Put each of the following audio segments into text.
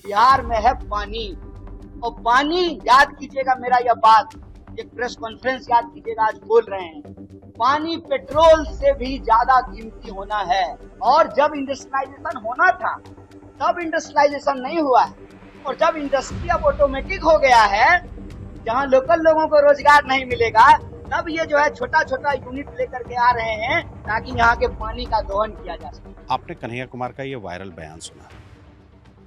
बिहार में है पानी। और पानी, याद कीजिएगा मेरा यह बात, एक प्रेस कॉन्फ्रेंस याद कीजिएगा, आज बोल रहे हैं, पानी पेट्रोल से भी ज्यादा कीमती होना है। और जब इंडस्ट्रियलाइजेशन होना था तब इंडस्ट्रियलाइजेशन नहीं हुआ है, और जब इंडस्ट्री अब ऑटोमेटिक हो गया है, जहां लोकल लोगों को रोजगार नहीं मिलेगा, तब ये जो है छोटा छोटा यूनिट लेकर के आ रहे हैं ताकि यहाँ के पानी का दोहन किया जा सके। आपने कन्हैया कुमार का ये वायरल बयान सुना,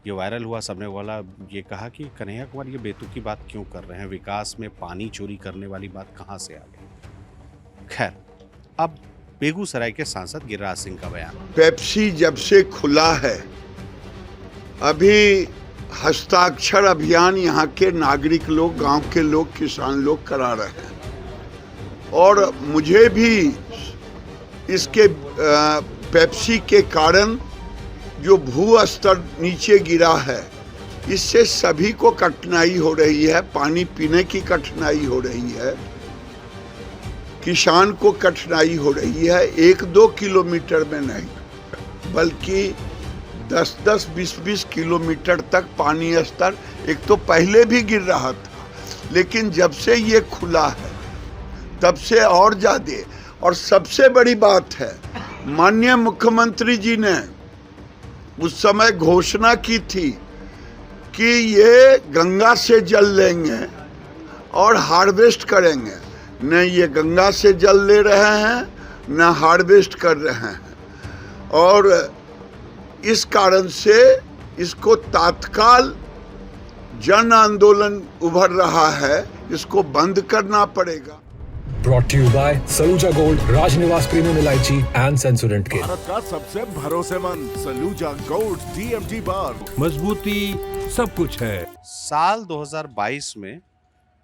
ये वायरल हुआ, सबने वाला ये कहा कि कन्हैया कुमार ये बेतुकी बात क्यों कर रहे हैं, विकास में पानी चोरी करने वाली बात कहाँ से आ गई। खैर, अब बेगूसराय के सांसद गिरिराज सिंह का बयान। पेप्सी जब से खुला है, अभी हस्ताक्षर अभियान यहाँ के नागरिक लोग, गांव के लोग, किसान लोग करा रहे हैं, और मुझे भी इसके पेप्सी के कारण जो भू स्तर नीचे गिरा है, इससे सभी को कठिनाई हो रही है, पानी पीने की कठिनाई हो रही है, किसान को कठिनाई हो रही है। 1-2 किलोमीटर में नहीं बल्कि 10-10, 20-20 किलोमीटर तक पानी स्तर एक तो पहले भी गिर रहा था, लेकिन जब से ये खुला है तब से और ज्यादा। और सबसे बड़ी बात है, माननीय मुख्यमंत्री जी ने उस समय घोषणा की थी कि ये गंगा से जल लेंगे और हार्वेस्ट करेंगे। न ये गंगा से जल ले रहे हैं, न हार्वेस्ट कर रहे हैं, और इस कारण से इसको तात्काल जन आंदोलन उभर रहा है, इसको बंद करना पड़ेगा। Brought to you by Saluja Gold, Rajnivas premium elaichi and Sensodyne के। भारत का सबसे भरोसेमंद सलूजा गोल्ड TMT बार, मजबूती सब कुछ है। साल 2022 में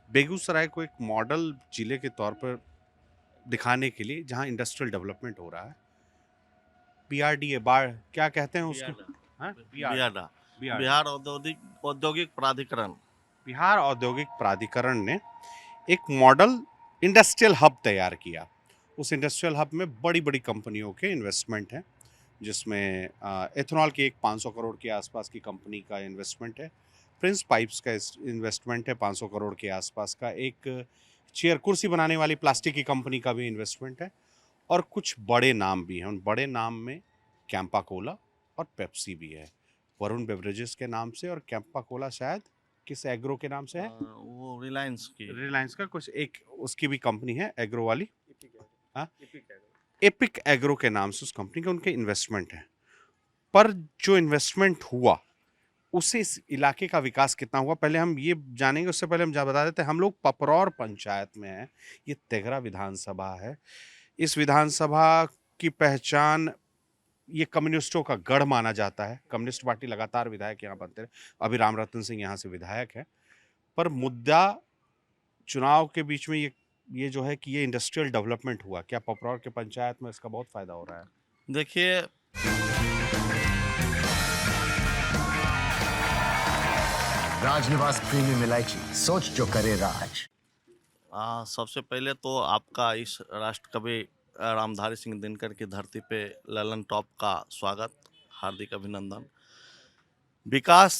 बेगूसराय को एक मॉडल जिले के तौर पर दिखाने के लिए, जहां इंडस्ट्रियल डेवलपमेंट हो रहा है, BRDA, क्या कहते हैं उसको, बिहार औद्योगिक प्राधिकरण, बिहार औद्योगिक प्राधिकरण ने एक मॉडल इंडस्ट्रियल हब तैयार किया। उस इंडस्ट्रियल हब में बड़ी बड़ी कंपनियों के इन्वेस्टमेंट हैं, जिसमें एथेनॉल की एक 500 करोड़ के आसपास की कंपनी का इन्वेस्टमेंट है, प्रिंस पाइप्स का इन्वेस्टमेंट है 500 करोड़ के आसपास का, एक चेयर कुर्सी बनाने वाली प्लास्टिक की कंपनी का भी इन्वेस्टमेंट है, और कुछ बड़े नाम भी हैं। उन बड़े नाम में कैंपा कोला और पेप्सी भी है, वरुण बेवरेजेस के नाम से, और कैंपा कोला शायद किस एग्रो के नाम से है, वो रिलायंस का कुछ एक उसकी भी कंपनी है एग्रो वाली, एपिक एग्रो के नाम से उस कंपनी के उनके इन्वेस्टमेंट है। पर जो इन्वेस्टमेंट हुआ उससे इस इलाके का विकास कितना हुआ, पहले हम ये जानेंगे। उससे पहले हम बता देते हैं, हम लोग पपरौर पंचायत में हैं, ये तेघरा विधानसभा है। इस विधानसभा की पहचान, ये कम्युनिस्टों का गढ़ माना जाता है, कम्युनिस्ट पार्टी लगातार विधायक यहाँ बनते रहे, अभी राम रतन सिंह यहाँ से विधायक है। पर मुद्दा चुनाव के बीच में ये जो है कि ये इंडस्ट्रियल डेवलपमेंट हुआ, क्या पपरौर के पंचायत में इसका बहुत फायदा हो रहा है? देखिए, राजनिवास प्रीमियम इलायची, सोच जो करे राज। सबसे पहले तो आपका इस राष्ट्र कवि रामधारी सिंह दिनकर की धरती पे ललन टॉप का स्वागत, हार्दिक अभिनंदन। विकास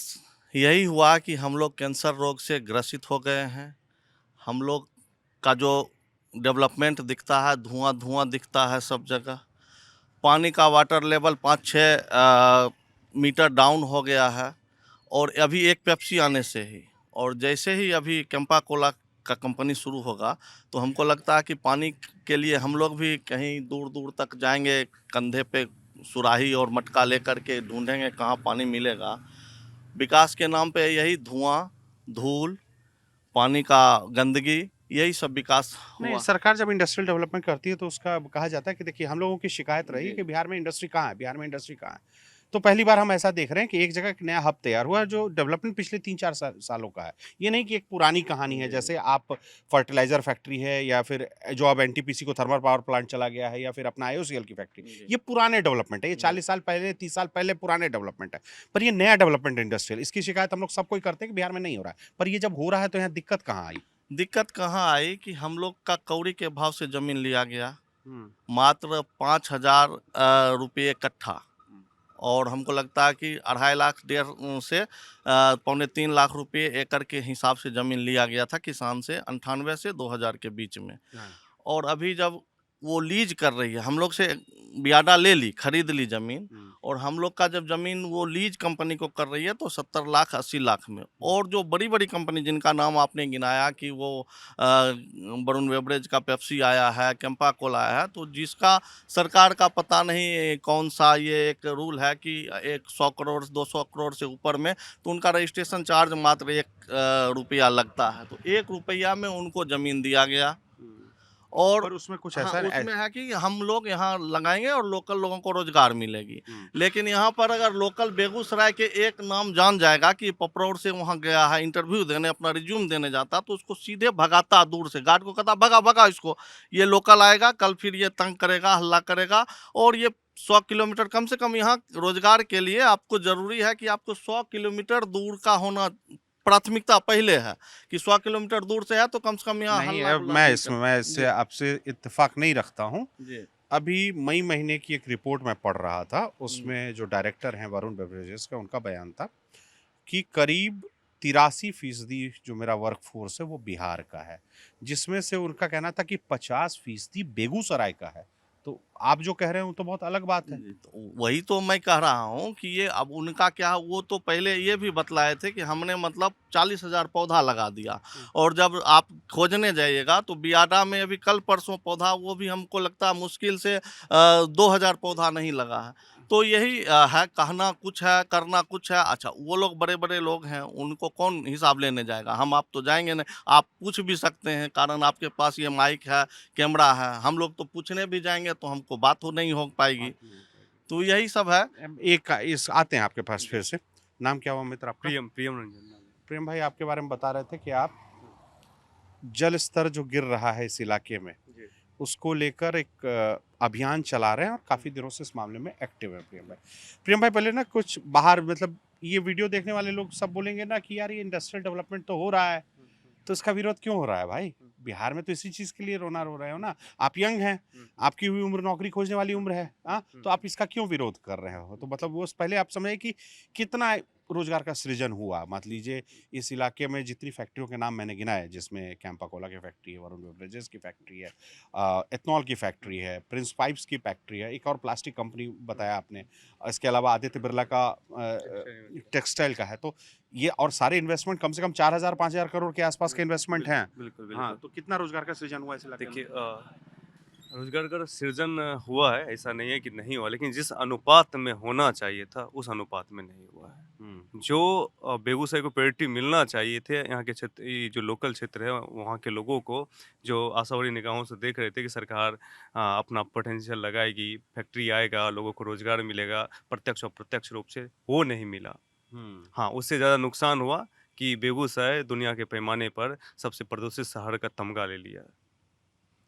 यही हुआ कि हम लोग कैंसर रोग से ग्रसित हो गए हैं। हम लोग का जो डेवलपमेंट दिखता है, धुआं दिखता है सब जगह। पानी का वाटर लेवल 5-6 मीटर डाउन हो गया है, और अभी एक पेप्सी आने से ही, और जैसे ही अभी कैंपा कोला का कंपनी शुरू होगा, तो हमको लगता है कि पानी के लिए हम लोग भी कहीं दूर दूर तक जाएंगे, कंधे पे सुराही और मटका लेकर के ढूंढेंगे कहाँ पानी मिलेगा। विकास के नाम पे यही धुआं, धूल, पानी का गंदगी, यही सब विकास हुआ। सरकार जब इंडस्ट्रियल डेवलपमेंट करती है तो उसका कहा जाता है कि देखिए, हम लोगों की शिकायत रही कि बिहार में इंडस्ट्री कहाँ है, बिहार में इंडस्ट्री कहाँ है। तो पहली बार हम ऐसा देख रहे हैं कि एक जगह एक नया हब तैयार हुआ है, जो डेवलपमेंट पिछले 3-4 सालों का है। ये नहीं कि एक पुरानी कहानी है, जैसे आप फर्टिलाइजर फैक्ट्री है, या फिर जो अब NTPC को थर्मल पावर प्लांट चला गया है, या फिर अपना IOCL की फैक्ट्री, ये पुराने डेवलपमेंट है, ये 40 साल पहले, 30 साल पहले पुराने डेवलपमेंट है। पर ये नया डेवलपमेंट इंडस्ट्रियल, इसकी शिकायत हम लोग सबको करते हैं कि बिहार में नहीं हो रहा है। पर ये जब हो रहा है तो यहाँ दिक्कत कहाँ आई? दिक्कत कहाँ आई कि हम लोग का कौड़ी के भाव से जमीन लिया गया, मात्र 5,000 रुपये कट्ठा, और हमको लगता है कि 2.5 लाख से 2.25-3 लाख रुपए एकड़ के हिसाब से ज़मीन लिया गया था किसान से 98 से 2000 के बीच में। और अभी जब वो लीज कर रही है, हम लोग से बियाडा ले ली, खरीद ली ज़मीन, और हम लोग का जब ज़मीन वो लीज कंपनी को कर रही है तो 70 लाख 80 लाख में। और जो बड़ी बड़ी कंपनी जिनका नाम आपने गिनाया कि वो वरुण बेवरेज का पेप्सी आया है, कैंपा कोला आया है, तो जिसका सरकार का पता नहीं कौन सा ये एक रूल है कि 100 करोड़ 200 करोड़ से ऊपर में तो उनका रजिस्ट्रेशन चार्ज मात्र 1 रुपया लगता है। तो 1 रुपया में उनको ज़मीन दिया गया। और पर उसमें कुछ हाँ, ऐसा उसमें है कि हम लोग यहाँ लगाएंगे और लोकल लोगों को रोजगार मिलेगी। लेकिन यहाँ पर अगर लोकल बेगूसराय के एक नाम जान जाएगा कि पपरौर से वहाँ गया है इंटरव्यू देने, अपना रिज्यूम देने जाता, तो उसको सीधे भगाता दूर से, गार्ड को कहता भगा भगा इसको, ये लोकल आएगा कल, फिर ये तंग करेगा, हल्ला करेगा। और ये 100 किलोमीटर कम से कम यहाँ रोजगार के लिए आपको जरूरी है कि आपको 100 किलोमीटर दूर का होना प्राथमिकता पहले है, कि 100 किलोमीटर दूर से है तो कम से कम यहाँ नहीं, हल्ला अब गुल्ला मैं नहीं इसमें करता। मैं इससे आपसे इत्तेफाक नहीं रखता हूँ। जी अभी मई महीने की एक रिपोर्ट मैं पढ़ रहा था, उसमें जो डायरेक्टर हैं वरुण बेवरेजेस का, उनका बयान था कि करीब 83% जो मेरा वर्क फोर्स है वो बिहार का है, जिसमें से उनका कहना था कि 50% बेगूसराय का है। तो आप जो कह रहे हैं वो तो बहुत अलग बात है। तो वही तो मैं कह रहा हूँ कि ये अब उनका क्या, वो तो पहले ये भी बतलाए थे कि हमने मतलब 40,000 पौधा लगा दिया, और जब आप खोजने जाइएगा तो बियाडा में अभी कल परसों पौधा, वो भी हमको लगता है मुश्किल से 2000 पौधा नहीं लगा है। तो यही है, कहना कुछ है करना कुछ है। अच्छा, वो लोग बड़े बड़े लोग हैं, उनको कौन हिसाब लेने जाएगा, हम आप तो जाएंगे नहीं। आप पूछ भी सकते हैं, कारण आपके पास ये माइक है, कैमरा है, हम लोग तो पूछने भी जाएंगे तो हमको बात हो नहीं हो पाएगी। तो यही सब है। एक इस आते हैं आपके पास फिर से। नाम क्या हुआ मित्र आपका? प्रियम रंजन। प्रेम भाई, आपके बारे में बता रहे थे कि आप जल स्तर जो गिर रहा है इस इलाके में, उसको लेकर एक अभियान चला रहे हैं और काफ़ी दिनों से इस मामले में एक्टिव है प्रियम भाई, पहले ना कुछ बाहर, मतलब ये वीडियो देखने वाले लोग सब बोलेंगे ना कि यार ये इंडस्ट्रियल डेवलपमेंट तो हो रहा है, तो इसका विरोध क्यों हो रहा है भाई? बिहार में तो इसी चीज़ के लिए रोना रो रहे हो ना। आप यंग हैं, आपकी हुई उम्र नौकरी खोजने वाली उम्र है, हाँ, तो आप इसका क्यों विरोध कर रहे हो? तो मतलब वो पहले आप समझे कि कितना रोजगार का सृजन हुआ। मान लीजिए इस इलाके में जितनी फैक्ट्रियों के नाम मैंने गिनाए, जिसमें कैंपा कोला की फैक्ट्री है, वरुण बेवरेजेस की फैक्ट्री है, एथनॉल की फैक्ट्री है, प्रिंस पाइप्स की फैक्ट्री है, एक और प्लास्टिक कंपनी बताया आपने, इसके अलावा आदित्य बिरला का टेक्सटाइल का है। तो ये और सारे इन्वेस्टमेंट कम से कम 4000-5000 करोड़ के आसपास के इन्वेस्टमेंट हैं। बिल्कुल हाँ, तो कितना रोजगार का सृजन हुआ इस इलाके में? देखिए, रोजगार का सृजन हुआ है, ऐसा नहीं है कि नहीं हुआ, लेकिन जिस अनुपात में होना चाहिए था उस अनुपात में नहीं हुआ है। जो बेगूसराय को प्रायोरिटी मिलना चाहिए थे, यहाँ के क्षेत्र, ये जो लोकल क्षेत्र है वहाँ के लोगों को, जो आशावादी निगाहों से देख रहे थे कि सरकार अपना पोटेंशियल लगाएगी, फैक्ट्री आएगा, लोगों को रोजगार मिलेगा प्रत्यक्ष और अप्रत्यक्ष रूप से, वो नहीं मिला। हाँ, उससे ज़्यादा नुकसान हुआ कि बेगूसराय दुनिया के पैमाने पर सबसे प्रदूषित शहर का तमगा ले लिया।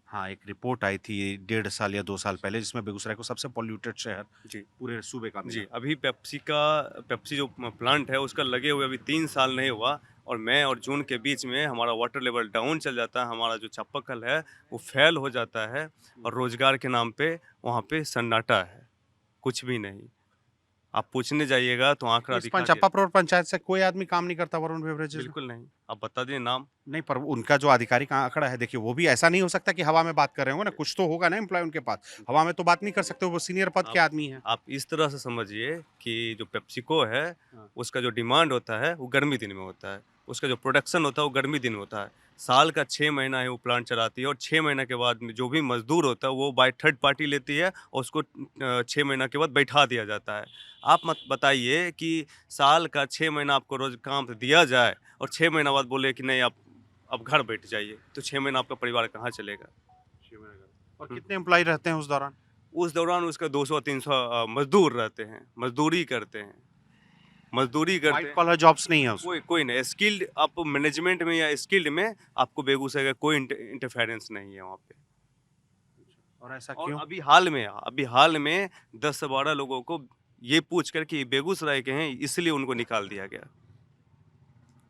हाँ, एक रिपोर्ट आई थी 1.5 साल या 2 साल पहले, जिसमें बेगूसराय को सबसे पॉल्यूटेड शहर जी पूरे सूबे का जी, मिला। अभी पेप्सी जो प्लांट है उसका लगे हुए अभी 3 साल नहीं हुआ, और मई और जून के बीच में हमारा वाटर लेवल डाउन चल जाता है, हमारा जो चापाकल है वो फेल हो जाता है, और रोजगार के नाम पे वहाँ पे सन्नाटा है, कुछ भी नहीं। आप पूछने जाइएगा तो आंकड़ा दिखा के- चंपापुर पंचायत से कोई आदमी काम नहीं करता वरुण बेवरेजेस? बिल्कुल नहीं। आप बता दें नाम। नहीं, पर उनका जो आधिकारिक आंकड़ा है, देखिए वो भी ऐसा नहीं हो सकता कि हवा में बात कर रहे होंगे ना, कुछ तो होगा ना एम्प्लॉय उनके पास। हवा में तो बात नहीं कर सकते, वो सीनियर पद के आदमी हैं। आप इस तरह से समझिए कि जो पेप्सिको है उसका जो डिमांड होता है वो गर्मी दिन में होता है, उसका जो प्रोडक्शन होता है वो गर्मी दिन में होता है। साल का 6 महीना है वो प्लांट चलाती है, और 6 महीना के बाद जो भी मजदूर होता है वो बाय थर्ड पार्टी लेती है और उसको 6 महीना के बाद बैठा दिया जाता है। आप मत बताइए कि साल का 6 महीना आपको रोज काम दिया जाए और 6 महीना बाद बोले कि नहीं आप अब घर बैठ जाइए, तो 6 महीना आपका परिवार कहाँ चलेगा? और कितने एम्प्लॉय रहते हैं उस दौरान? उस दौरान उसका 200-300 मजदूर रहते हैं, मजदूरी करते हैं। व्हाइट कॉलर जॉब्स नहीं है उसमें। कोई नहीं स्किल्ड, आप मैनेजमेंट में या स्किल्ड में आपको बेगूसराय का कोई इंटरफेरेंस नहीं है वहाँ पे। और ऐसा और क्यों? अभी हाल में 10 से 12 लोगों को ये पूछ कर कि बेगूसराय के हैं इसलिए उनको निकाल दिया गया।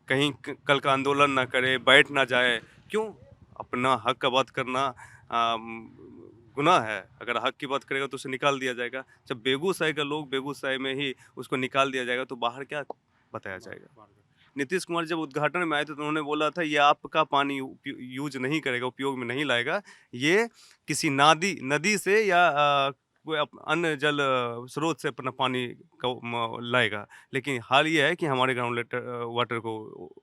कहीं कल का आंदोलन ना करे, बैठ ना जाए, क्यों? अपना हक का बात करना गुनाह है, अगर हक की बात करेगा तो उसे निकाल दिया जाएगा। जब बेगूसराय का लोग बेगूसराय में ही उसको निकाल दिया जाएगा तो बाहर क्या बताया जाएगा। नीतीश कुमार जब उद्घाटन में आए थे तो उन्होंने बोला था ये आपका पानी यूज नहीं करेगा, उपयोग में नहीं लाएगा, ये किसी नदी से या कोई अन्य जल स्रोत से अपना पानी का लाएगा। लेकिन हाल ये है कि हमारे ग्राउंड वाटर को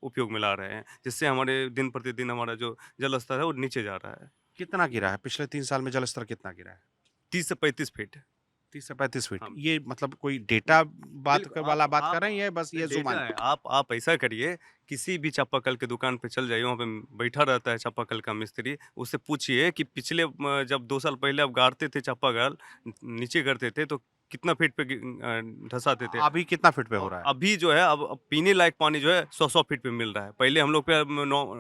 उपयोग में ला रहे हैं, जिससे हमारे दिन प्रतिदिन हमारा जो जल स्तर है वो नीचे जा रहा है। कितना गिरा है पिछले 3 साल में? जल स्तर कितना गिरा है? 30 से 35 फीट। 30 से 35 फीट। हाँ। ये मतलब कोई डेटा बिल्कुल, वाला बात आप कर रहे हैं या बस ये डेटा जुबान? है। आप ऐसा करिए, किसी भी चापाकल की दुकान पे चल जाइए, वहाँ पे बैठा रहता है चापाकल का मिस्त्री, उससे पूछिए कि पिछले जब 2 साल पहले आप गाड़ते थे चापाकल, नीचे करते थे तो कितना फीट पे धंसाते थे। अभी कितना फीट पे हो रहा है? अभी जो है अब पीने लायक पानी जो है 100 फीट पे मिल रहा है। पहले हम लोग पे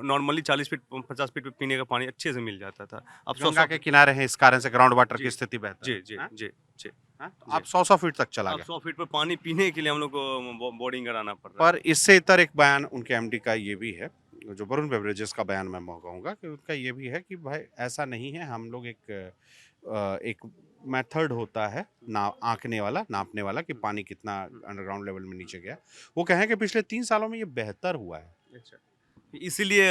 नॉर्मली 40 फीट 50 फीट पे पीने का पानी अच्छे से मिल जाता था। अब 100 गंगा के किनारे हैं, इस कारण से ग्राउंड वाटर की जी, स्थिति बेहतर जी है। जी हाँ? जी जी हाँ? तो जी। अब 100 फीट तक चला अब गया। 100 फीट पे पानी पीने के लिए हम लोग को बोर्डिंग कराना पड़ रहा है। पर इससे इतर एक बयान उनके एमडी का ये भी है, जो वरुण बेवरेजेस का बयान मैं कहूँगा कि उनका ये भी है कि भाई ऐसा नहीं है, हम लोग एक मेथड होता है आंकने वाला, नापने वाला कि पानी कितना अंडरग्राउंड लेवल में नीचे गया। वो कहें कि पिछले 3 सालों में ये बेहतर हुआ है। अच्छा, इसीलिए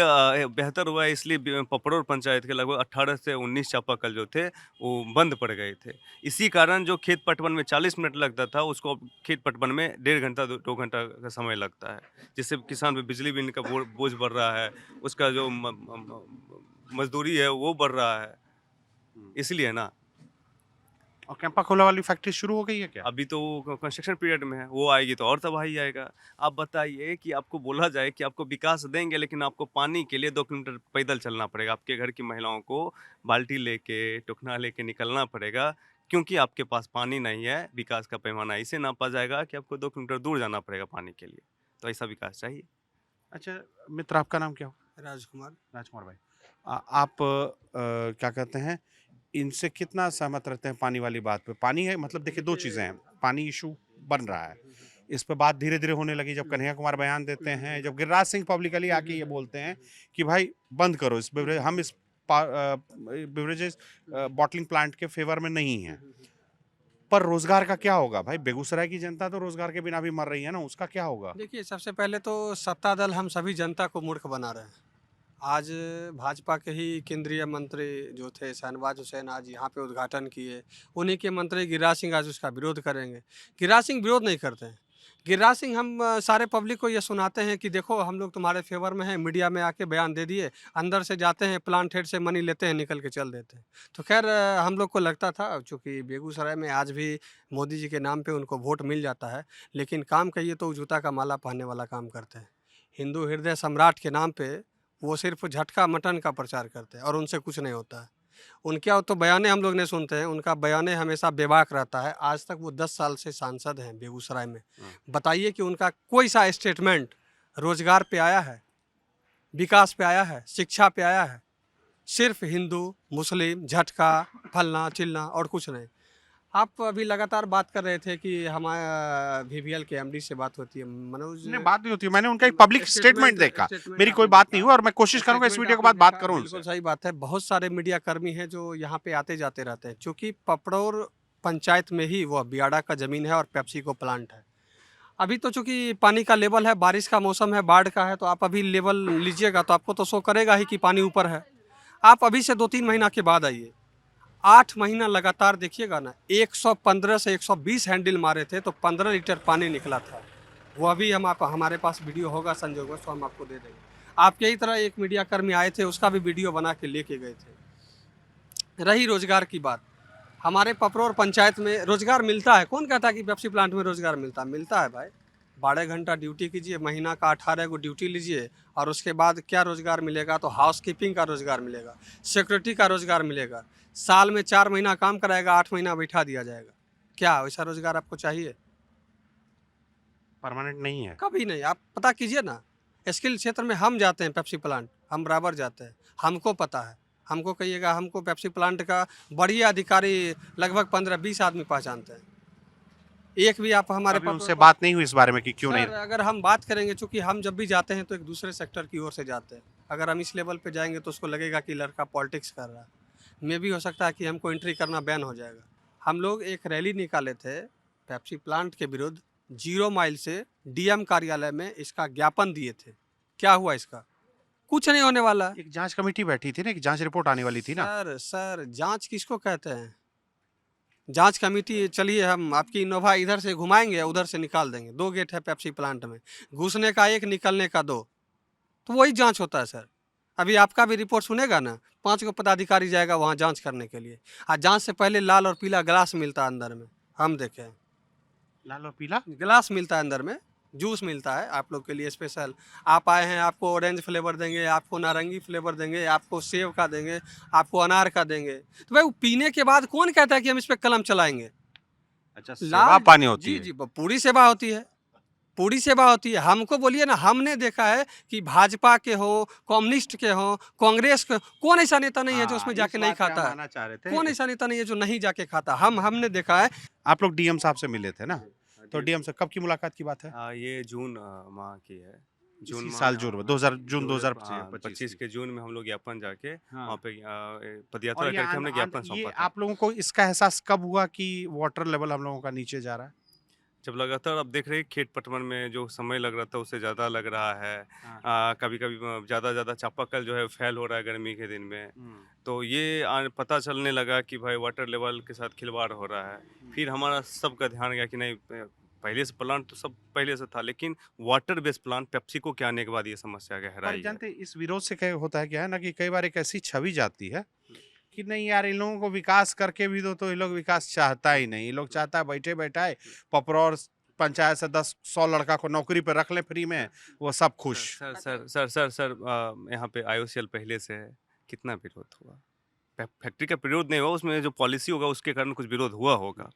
बेहतर हुआ है, इसलिए पपड़ौर पंचायत के लगभग 18 से 19 चापाकल जो थे वो बंद पड़ गए थे। इसी कारण जो खेत पटवन में 40 मिनट लगता था उसको अब खेत पटवन में 1.5 घंटा 2 घंटा का समय लगता है, जिससे किसान पे बिजली बिल का बोझ बढ़ रहा है, उसका जो मजदूरी है वो बढ़ रहा है, इसलिए ना। और कैंपा कोला वाली फैक्ट्री शुरू हो गई है क्या? अभी तो वो कंस्ट्रक्शन पीरियड में है, वो आएगी तो और तबाही आएगा। आप बताइए कि आपको बोला जाए कि आपको विकास देंगे, लेकिन आपको पानी के लिए 2 किलोमीटर पैदल चलना पड़ेगा। आपके घर की महिलाओं को बाल्टी लेके, टोकना लेके निकलना पड़ेगा, क्योंकि आपके पास पानी नहीं है। विकास का पैमाना इसे नापा जाएगा कि आपको 2 किलोमीटर दूर जाना पड़ेगा पानी के लिए। तो ऐसा विकास चाहिए। अच्छा मित्र, आपका नाम क्या हो? राजकुमार। राजकुमार भाई, आप क्या कहते हैं, इनसे कितना सहमत रहते हैं पानी वाली बात पे? पानी है, मतलब देखिए 2 चीज़ें हैं, पानी इशू बन रहा है, इस पे बात धीरे धीरे होने लगी जब कन्हैया कुमार बयान देते हैं, जब गिरिराज सिंह पब्लिकली आके ये बोलते हैं कि भाई बंद करो इस बेवरेज, हम इस बेवरेजेस बॉटलिंग प्लांट के फेवर में नहीं हैं। पर रोजगार का क्या होगा भाई? बेगूसराय की जनता तो रोजगार के बिना भी मर रही है ना, उसका क्या होगा? देखिए, सबसे पहले तो सत्ता दल हम सभी जनता को मूर्ख बना रहे हैं। आज भाजपा के ही केंद्रीय मंत्री जो थे शहनवाज हुसैन आज यहाँ पे उद्घाटन किए, उन्हीं के मंत्री गिरिराज सिंह आज उसका विरोध करेंगे। गिरिराज सिंह विरोध नहीं करते हैं। गिरिराज सिंह हम सारे पब्लिक को ये सुनाते हैं कि देखो हम लोग तुम्हारे फेवर में हैं, मीडिया में आके बयान दे दिए, अंदर से जाते हैं प्लांट हेड से मनी लेते हैं, निकल के चल देते हैं। तो खैर हम लोग को लगता था, चूँकि बेगूसराय में आज भी मोदी जी के नाम पे उनको वोट मिल जाता है, लेकिन काम कहिए तो जूता का माला पहनने वाला काम करते हैं। हिंदू हृदय सम्राट के नाम पे वो सिर्फ झटका मटन का प्रचार करते हैं और उनसे कुछ नहीं होता है। उनके तो बयाने हम लोग नहीं सुनते हैं, उनका बयाने हमेशा बेबाक रहता है। आज तक वो 10 साल से सांसद हैं बेगूसराय में। बताइए कि उनका कोई सा स्टेटमेंट रोजगार पे आया है, विकास पे आया है, शिक्षा पे आया है? सिर्फ हिंदू मुस्लिम झटका फलना चिलना और कुछ नहीं। आप अभी लगातार बात कर रहे थे कि हमारे VVL के MD से बात होती है, मनोज नहीं, बात नहीं होती है। मैंने उनका एक पब्लिक स्टेटमेंट देखा, मेरी कोई बात नहीं हुई और मैं कोशिश करूंगा इस वीडियो के बाद बात करूं बिल्कुल उनसे। सही बात है। बहुत सारे मीडिया कर्मी हैं जो यहाँ पे आते जाते रहते हैं, क्योंकि पपड़ौर पंचायत में ही वह बियाड़ा का ज़मीन है और पेप्सी को प्लांट है। अभी तो चूँकि पानी का लेवल है, बारिश का मौसम है, बाढ़ का है, तो आप अभी लेवल लीजिएगा तो आपको तो शो करेगा ही कि पानी ऊपर है। आप अभी से 2-3 महीना के बाद आइए, 8 महीना लगातार देखिएगा ना, 115 से 120 हैंडल मारे थे तो 15 लीटर पानी निकला था। वो अभी हमारे पास वीडियो होगा संजोगवश तो हम आपको दे देंगे। आपके ही तरह एक मीडिया कर्मी आए थे, उसका भी वीडियो बना के लेके गए थे। रही रोजगार की बात, हमारे पपड़ौर पंचायत में रोजगार मिलता है। कौन कहता है कि पेप्सी प्लांट में रोजगार मिलता है भाई। 12 घंटा ड्यूटी कीजिए, महीना का 18 को ड्यूटी लीजिए और उसके बाद क्या रोजगार मिलेगा? तो हाउसकीपिंग का रोजगार मिलेगा, सिक्योरिटी का रोजगार मिलेगा। साल में 4 महीना काम कराएगा, 8 महीना बैठा दिया जाएगा। क्या वैसा रोजगार आपको चाहिए? परमानेंट नहीं है, कभी नहीं। आप पता कीजिए ना, स्किल क्षेत्र में हम जाते हैं, पेप्सी प्लांट हम बराबर जाते हैं, हमको पता है। हमको कहिएगा, हमको पेप्सी प्लांट का बढ़िया अधिकारी लगभग 15-20 आदमी पहचानते हैं। एक भी आप हमारे अभी उनसे बात नहीं हुई इस बारे में कि क्यों नहीं? अगर हम बात करेंगे, चूँकि हम जब भी जाते हैं तो एक दूसरे सेक्टर की ओर से जाते हैं। अगर हम इस लेवल पे जाएंगे तो उसको लगेगा कि लड़का पॉलिटिक्स कर रहा है। में भी हो सकता है कि हमको एंट्री करना बैन हो जाएगा। हम लोग एक रैली निकाले थे पेप्सी प्लांट के विरुद्ध, 0 माइल से डीएम कार्यालय में इसका ज्ञापन दिए थे। क्या हुआ इसका? कुछ नहीं होने वाला। एक जांच कमेटी बैठी थी ना, एक जांच रिपोर्ट आने वाली थी ना। सर जांच किसको कहते हैं? जांच कमेटी, चलिए हम आपकी इनोवा इधर से घुमाएंगे, उधर से निकाल देंगे। 2 गेट है पेप्सी प्लांट में, घुसने का 1, निकलने का 2, तो वही जांच होता है सर। अभी आपका भी रिपोर्ट सुनेगा ना, 5 गो पदाधिकारी जाएगा वहाँ जांच करने के लिए। आज जांच से पहले लाल और पीला गिलास मिलता है अंदर में, हम देखे हैं। लाल और पीला गिलास मिलता है अंदर में, जूस मिलता है आप लोग के लिए स्पेशल। आप आए हैं, आपको ऑरेंज फ्लेवर देंगे, आपको नारंगी फ्लेवर देंगे, आपको सेब का देंगे, आपको अनार का देंगे। तो भाई पीने के बाद कौन कहता है कि हम इस पर कलम चलाएंगे? अच्छा, सेवा पानी होती जी है। जी, पूरी सेवा होती है, पूरी सेवा होती है। हमको बोलिए ना, हमने देखा है कि भाजपा के हो, कम्युनिस्ट के हो, कांग्रेस के, कौन ऐसा नेता नहीं है जो उसमें जाके नहीं खाता है? चाह रहे थे। कौन ऐसा नेता नहीं है जो नहीं जाके खाता? हमने देखा है। आप लोग डीएम साहब से मिले थे ना, तो डीएम से कब की मुलाकात की बात है? ये जून माह की है। इसी माह साल में जून में, हम- 2025 25 के जून में हम लोग ज्ञापन जाके हाँ। वहाँ पे पदयात्रा और ये करके हमने ज्ञापन ये सौंपा था। आप लोगों को इसका एहसास कब हुआ कि वाटर लेवल हम लोगों का नीचे जा रहा है? जब लगातार आप देख रहे हैं खेत पटवन में जो समय लग रहा था उससे ज़्यादा लग रहा है। कभी कभी ज़्यादा चापाकल जो है फैल हो रहा है गर्मी के दिन में। तो ये पता चलने लगा कि भाई वाटर लेवल के साथ खिलवाड़ हो रहा है। फिर हमारा सबका ध्यान गया कि नहीं, पहले से प्लांट तो सब पहले से था, लेकिन वाटर बेस्ड प्लांट पेप्सिको के आने के बाद ये समस्या पर गहराई है। जानते हैं, इस विरोध से क्या होता है, क्या है ना, कि कई बार एक ऐसी छवि जाती है कि नहीं यार, इन लोगों को विकास करके भी दो, तो ये लोग विकास चाहता ही नहीं। ये लोग चाहता है बैठे बैठाए पपरौर पंचायत से 10-100 लड़का को नौकरी पर रख ले फ्री में, वो सब खुश। सर यहाँ पे IOCL पहले से है, कितना विरोध हुआ? फैक्ट्री का विरोध नहीं हुआ, उसमें जो पॉलिसी होगा उसके कारण कुछ विरोध हुआ होगा।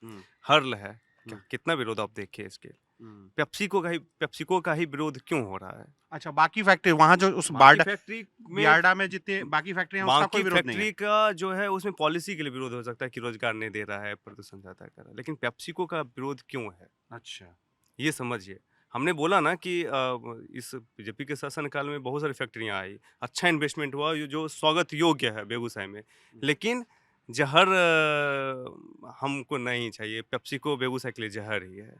हर्ल है, कितना विरोध आप देखिए इसके। पेप्सिको का ही विरोध क्यों हो रहा है? अच्छा, बाकी फैक्ट्री वहाँ जो उस फैक्ट्री बियाडा में जितने बाकी फैक्ट्री हैं उसका कोई विरोध नहीं है। फैक्ट्री का जो है उसमें पॉलिसी के लिए विरोध हो सकता है कि रोजगार नहीं दे रहा है, प्रदूषण ज्यादा कर रहा है, लेकिन पेप्सिको का विरोध क्यों है? अच्छा, ये समझिए। हमने बोला ना कि इस बीजेपी के शासनकाल में बहुत सारी फैक्ट्रियां आई, अच्छा इन्वेस्टमेंट हुआ, जो स्वागत योग्य है बेगूसराय में, लेकिन जहर हमको नहीं चाहिए। पेप्सिको बेगूसराय के लिए जहर ही है।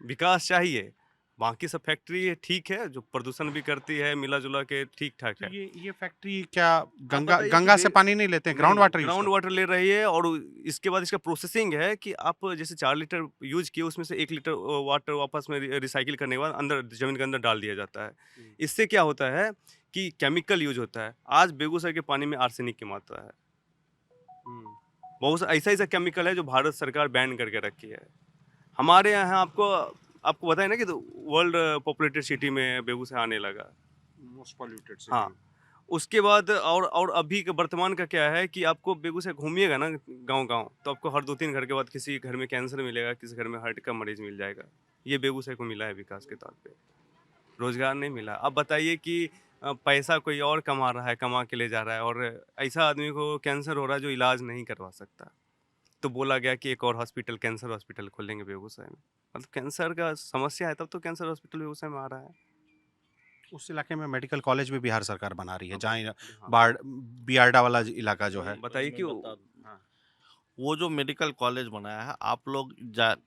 विकास चाहिए, बाकी सब फैक्ट्री ठीक है, जो प्रदूषण भी करती है मिला जुला के ठीक ठाक तो है। ये फैक्ट्री क्या बताइए गंगा कि से पानी नहीं लेते हैं, ग्राउंड वाटर ग्राउंड वाटर ले रही है, और इसके बाद इसका प्रोसेसिंग है कि आप जैसे 4 लीटर यूज किए, उसमें से 1 लीटर वाटर वापस में रिसाइकिल करने के बाद अंदर जमीन के अंदर डाल दिया जाता है। इससे क्या होता है कि केमिकल यूज होता है। आज बेगूसराय के पानी में आर्सेनिक की मात्रा है, बहुत ऐसा केमिकल है जो भारत सरकार बैन करके रखी है। हमारे यहाँ आपको बताया ना कि वर्ल्ड पॉपुलेटेड सिटी में बेगूसराय आने लगा, मोस्ट पॉल्यूटेड। हाँ। उसके बाद और अभी के वर्तमान का क्या है कि आपको बेगूसराय घूमिएगा ना गांव-गांव, तो आपको हर 2-3 घर के बाद किसी घर में कैंसर मिलेगा, किसी घर में हार्ट का मरीज मिल जाएगा। ये बेगूसराय को मिला है विकास के तौर पे, रोजगार नहीं मिला। अब बताइए कि पैसा कोई और कमा रहा है, कमा के ले जा रहा है, और ऐसा आदमी को कैंसर हो रहा है जो इलाज नहीं करवा सकता। तो बोला गया कि एक और हॉस्पिटल, कैंसर हॉस्पिटल खोलेंगे बेगूसराय में। मतलब कैंसर का समस्या है, तब तो कैंसर हॉस्पिटल बेगूसराय में आ रहा है। उस इलाके में मेडिकल कॉलेज भी बिहार सरकार बना रही है, जहाँ बियार्डा वाला इलाका जो है। बताइए कि वो जो मेडिकल कॉलेज बनाया है, आप लोग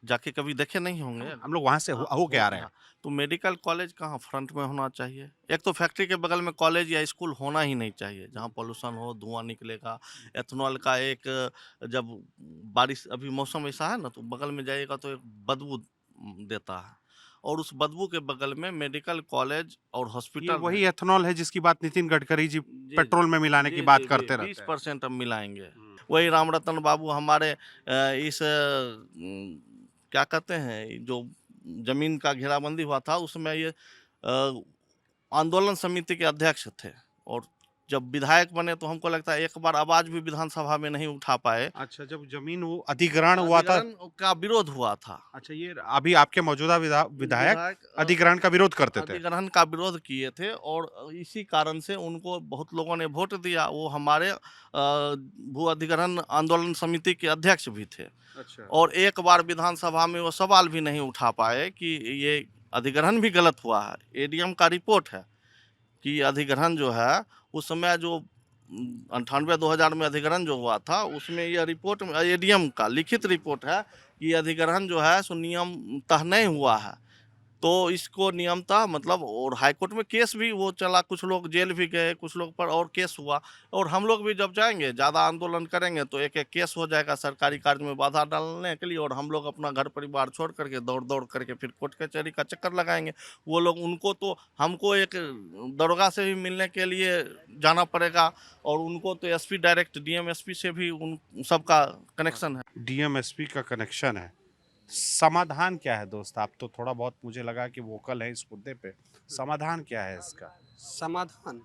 जाके कभी देखे नहीं होंगे। हम लोग वहाँ से हो के आ रहे हैं। तो मेडिकल कॉलेज कहाँ फ्रंट में होना चाहिए? एक तो फैक्ट्री के बगल में कॉलेज या स्कूल होना ही नहीं चाहिए, जहाँ पोल्यूशन हो, धुआं निकलेगा। एथेनॉल का एक, जब बारिश, अभी मौसम ऐसा है ना, तो बगल में जाइएगा तो एक बदबू देता है, और उस बदबू के बगल में मेडिकल कॉलेज और हॉस्पिटल। वही एथेनॉल है जिसकी बात नितिन गडकरी जी पेट्रोल में मिलाने की बात करते रहते हैं। 20% अब मिलाएंगे। वही रामरतन बाबू हमारे इस क्या कहते हैं, जो जमीन का घेराबंदी हुआ था, उसमें ये आंदोलन समिति के अध्यक्ष थे, और जब विधायक बने तो हमको लगता है एक बार आवाज भी विधानसभा में नहीं उठा पाए। अच्छा, जब जमीन वो अधिग्रहण हुआ था, का विरोध हुआ था। अच्छा, ये अभी आपके मौजूदा विधायक अधिग्रहण का विरोध करते थे। अधिग्रहण का विरोध किए थे, और इसी कारण से उनको बहुत लोगों ने वोट दिया। वो हमारे भू अधिग्रहण आंदोलन समिति के अध्यक्ष भी थे। अच्छा। और एक बार विधानसभा में वो सवाल भी नहीं उठा पाए कि ये अधिग्रहण भी गलत हुआ है। एडीएम का रिपोर्ट है कि अधिग्रहण जो है, उस समय जो 98-2000 में अधिग्रहण जो हुआ था उसमें यह रिपोर्ट एडीएम का लिखित रिपोर्ट है कि अधिग्रहण जो है सो नियमतः नहीं हुआ है। तो इसको नियमतः मतलब और हाईकोर्ट में केस भी वो चला, कुछ लोग जेल भी गए, कुछ लोग पर और केस हुआ। और हम लोग भी जब जाएंगे ज़्यादा आंदोलन करेंगे तो एक एक केस हो जाएगा सरकारी कार्य में बाधा डालने के लिए, और हम लोग अपना घर परिवार छोड़ करके दौड़ दौड़ करके फिर कोर्ट कचहरी का चक्कर लगाएंगे। वो लोग उनको तो हमको एक दरोगा से भी मिलने के लिए जाना पड़ेगा, और उनको तो एसपी डायरेक्ट डीएम एसपी से भी उन सबका कनेक्शन है। डीएम एसपी का कनेक्शन है। समाधान क्या है दोस्त? आप तो थोड़ा बहुत मुझे लगा कि वोकल है इस मुद्दे पे, समाधान क्या है इसका? समाधान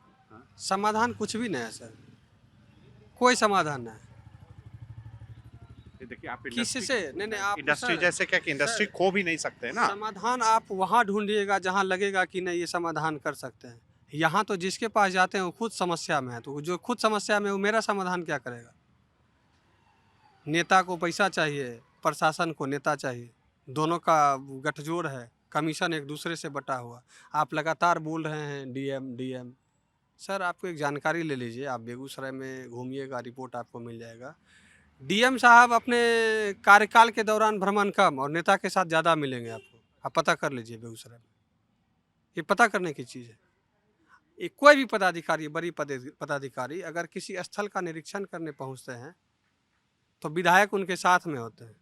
समाधान कुछ भी नहीं है सर, कोई समाधान नहीं है। ये देखिए आप किससे नहीं आप इंडस्ट्री सर, जैसे क्या कि इंडस्ट्री खो भी नहीं सकते ना। समाधान आप वहाँ ढूंढिएगा जहाँ लगेगा कि नहीं ये समाधान कर सकते हैं। यहाँ तो जिसके पास जाते हैं वो खुद समस्या में है, तो जो खुद समस्या में है वो मेरा समाधान क्या करेगा? नेता को पैसा चाहिए, प्रशासन को नेता चाहिए, दोनों का गठजोड़ है, कमीशन एक दूसरे से बटा हुआ। आप लगातार बोल रहे हैं डीएम डीएम। सर आपको एक जानकारी ले लीजिए, आप बेगूसराय में घूमिएगा, रिपोर्ट आपको मिल जाएगा। डीएम साहब अपने कार्यकाल के दौरान भ्रमण कम और नेता के साथ ज़्यादा मिलेंगे आपको। आप पता कर लीजिए बेगूसराय में, ये पता करने की चीज़ है। ये कोई भी पदाधिकारी, बड़ी पदाधिकारी अगर किसी स्थल का निरीक्षण करने पहुँचते हैं तो विधायक उनके साथ में होते हैं।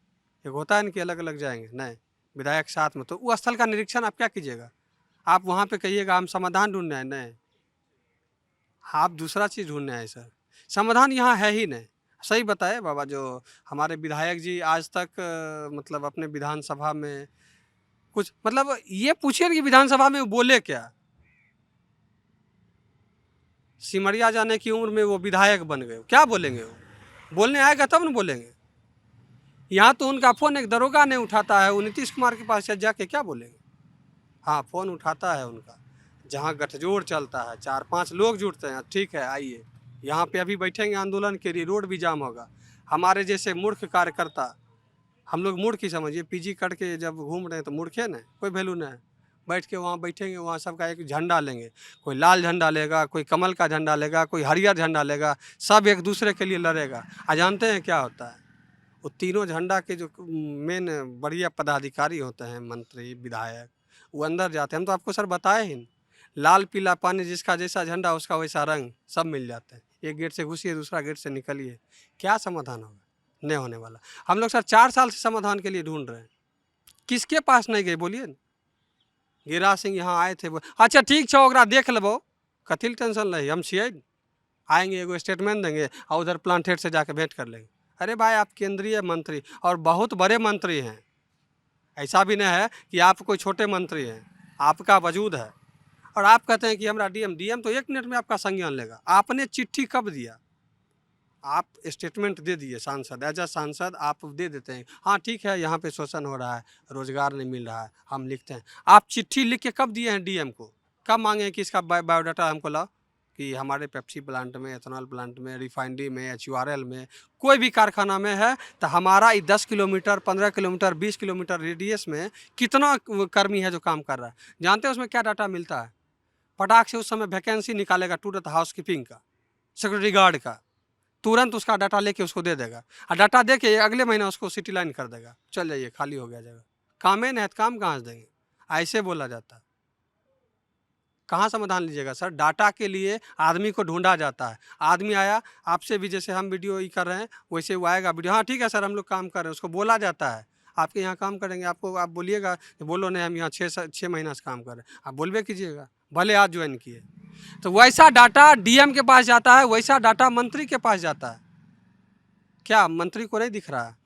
एक होता है कि अलग अलग जाएंगे, नहीं, विधायक साथ में। तो वो स्थल का निरीक्षण आप क्या कीजिएगा? आप वहाँ पे कहिएगा हम समाधान ढूंढने हैं? नहीं, आप दूसरा चीज़ ढूंढने आए सर। समाधान यहाँ है ही नहीं। सही बताए बाबा, जो हमारे विधायक जी आज तक मतलब अपने विधानसभा में कुछ मतलब ये पूछिए कि विधानसभा में वो बोले क्या? सिमरिया जाने की उम्र में वो विधायक बन गए, क्या बोलेंगे? वो बोलने आएगा तब न बोलेंगे। यहाँ तो उनका फ़ोन एक दरोगा नहीं उठाता है, वो नीतीश कुमार के पास जाके क्या बोलेंगे? हाँ, फ़ोन उठाता है उनका, जहाँ गठजोड़ चलता है, 4-5 लोग जुटते हैं, ठीक है आइए, यहाँ पे अभी बैठेंगे आंदोलन के लिए, रोड भी जाम होगा। हमारे जैसे मूर्ख कार्यकर्ता, हम लोग मूर्ख ही समझिए, पीजी करके जब घूम रहे हैं तो मूर्ख है ना, कोई वैल्यू नहीं है। बैठ के वहाँ बैठेंगे, वहाँ सबका एक झंडा लेंगे, कोई लाल झंडा लेगा, कोई कमल का झंडा लेगा, कोई हरियर झंडा लेगा, सब एक दूसरे के लिए लड़ेगा। जानते हैं क्या होता है? वो तीनों झंडा के जो मेन बढ़िया पदाधिकारी होते हैं, मंत्री विधायक, वो अंदर जाते हैं। हम तो आपको सर बताए ही, लाल पीला पानी जिसका जैसा झंडा उसका वैसा रंग, सब मिल जाते हैं। एक गेट से घुसिए, दूसरा गेट से निकलिए, क्या समाधान होगा? नहीं होने वाला। हम लोग सर 4 साल से समाधान के लिए ढूंढ रहे हैं, किसके पास नहीं गए बोलिए? गिरिराज सिंह यहाँ आए थे, अच्छा ठीक है ओकरा देख लेबो, कथी टेंशन रही, हम छिए, आएंगे एगो स्टेटमेंट देंगे और उधर प्लांट हेड से जाके भेंट कर लेंगे। अरे भाई आप केंद्रीय मंत्री और बहुत बड़े मंत्री हैं, ऐसा भी नहीं है कि आप कोई छोटे मंत्री हैं, आपका वजूद है। और आप कहते हैं कि हमारा डीएम तो 1 मिनट में आपका संज्ञान लेगा। आपने चिट्ठी कब दिया? आप स्टेटमेंट दे दिए, सांसद एज अ सांसद आप दे देते हैं, हाँ ठीक है यहाँ पे शोषण हो रहा है, रोजगार नहीं मिल रहा है, हम लिखते हैं। आप चिट्ठी लिख के कब दिए हैं डीएम को? कब मांगे हैं कि इसका बायोडाटा हमको लाओ, कि हमारे पेप्सी प्लांट में, एथेनॉल प्लांट में, रिफाइनरी में, HURL में, कोई भी कारखाना में है तो हमारा 10 किलोमीटर, 15 किलोमीटर, 20 किलोमीटर रेडियस में कितना कर्मी है जो काम कर रहा है? जानते हैं उसमें क्या डाटा मिलता है? फटाक से उस समय वैकेंसी निकालेगा तुरंत हाउसकीपिंग का, सिक्योरिटी गार्ड का, तुरंत उसका डाटा लेके उसको दे देगा, और डाटा दे के अगले महीना उसको सिटी लाइन कर देगा, चल जाइए खाली हो गया जगह। काम है नहीं तो काम कहाँ से देंगे? ऐसे बोला जाता है। कहाँ समाधान लीजिएगा सर? डाटा के लिए आदमी को ढूंढा जाता है। आदमी आया, आपसे भी जैसे हम वीडियो ही कर रहे हैं वैसे वो आएगा वीडियो, हाँ ठीक है सर हम लोग काम कर रहे हैं, उसको बोला जाता है आपके यहाँ काम करेंगे, आपको आप बोलिएगा, बोलो नहीं हम यहाँ 6 महीना से काम कर रहे हैं, आप बोलबे कीजिएगा, भले आज ज्वाइन किए। तो वैसा डाटा डीएम के पास जाता है, वैसा डाटा मंत्री के पास जाता है। क्या मंत्री को नहीं दिख रहा है?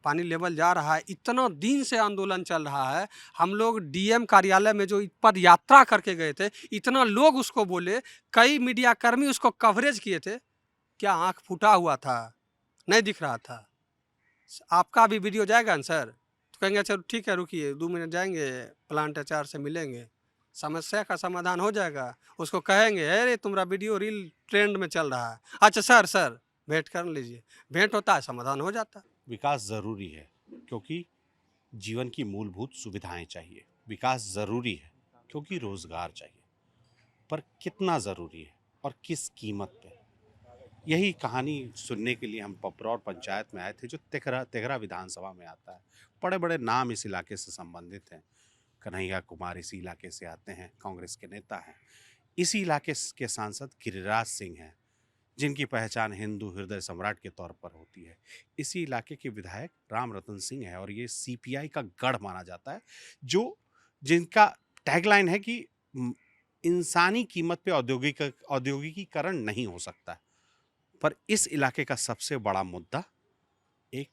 पानी लेवल जा रहा है, इतना दिन से आंदोलन चल रहा है। हम लोग डीएम कार्यालय में जो पद यात्रा करके गए थे, इतना लोग उसको बोले, कई मीडिया कर्मी उसको कवरेज किए थे, क्या आंख फूटा हुआ था? नहीं दिख रहा था? आपका भी वीडियो जाएगा ना सर, तो कहेंगे चलो ठीक है रुकिए 2 मिनट जाएंगे, प्लांट HR से मिलेंगे, समस्या का समाधान हो जाएगा। उसको कहेंगे अरे तुम्हारा वीडियो रील ट्रेंड में चल रहा है, अच्छा सर भेंट कर लीजिए, भेंट होता है, समाधान हो जाता है। विकास ज़रूरी है क्योंकि जीवन की मूलभूत सुविधाएं चाहिए, विकास ज़रूरी है क्योंकि रोज़गार चाहिए, पर कितना ज़रूरी है और किस कीमत पे। यही कहानी सुनने के लिए हम पपरौर पंचायत में आए थे, जो तेघरा विधानसभा में आता है। बड़े बड़े नाम इस इलाके से संबंधित हैं। कन्हैया कुमार इसी इलाके से आते हैं, कांग्रेस के नेता हैं। इसी इलाके के सांसद गिरिराज सिंह हैं, जिनकी पहचान हिंदू हृदय सम्राट के तौर पर होती है। इसी इलाके के विधायक राम रतन सिंह है, और ये सीपीआई का गढ़ माना जाता है, जिनका टैगलाइन है कि इंसानी कीमत पे औद्योगिकीकरण नहीं हो सकता। पर इस इलाके का सबसे बड़ा मुद्दा एक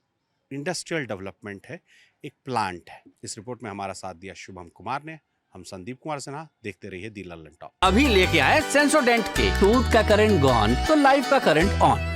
इंडस्ट्रियल डेवलपमेंट है, एक प्लांट है। इस रिपोर्ट में हमारा साथ दिया शुभम कुमार ने। हम संदीप कुमार सिन्हा। देखते रहिए दी लल्लन टॉप। अभी लेके आए सेंसोडेंट के टूथ का करंट गॉन तो लाइफ का करंट ऑन।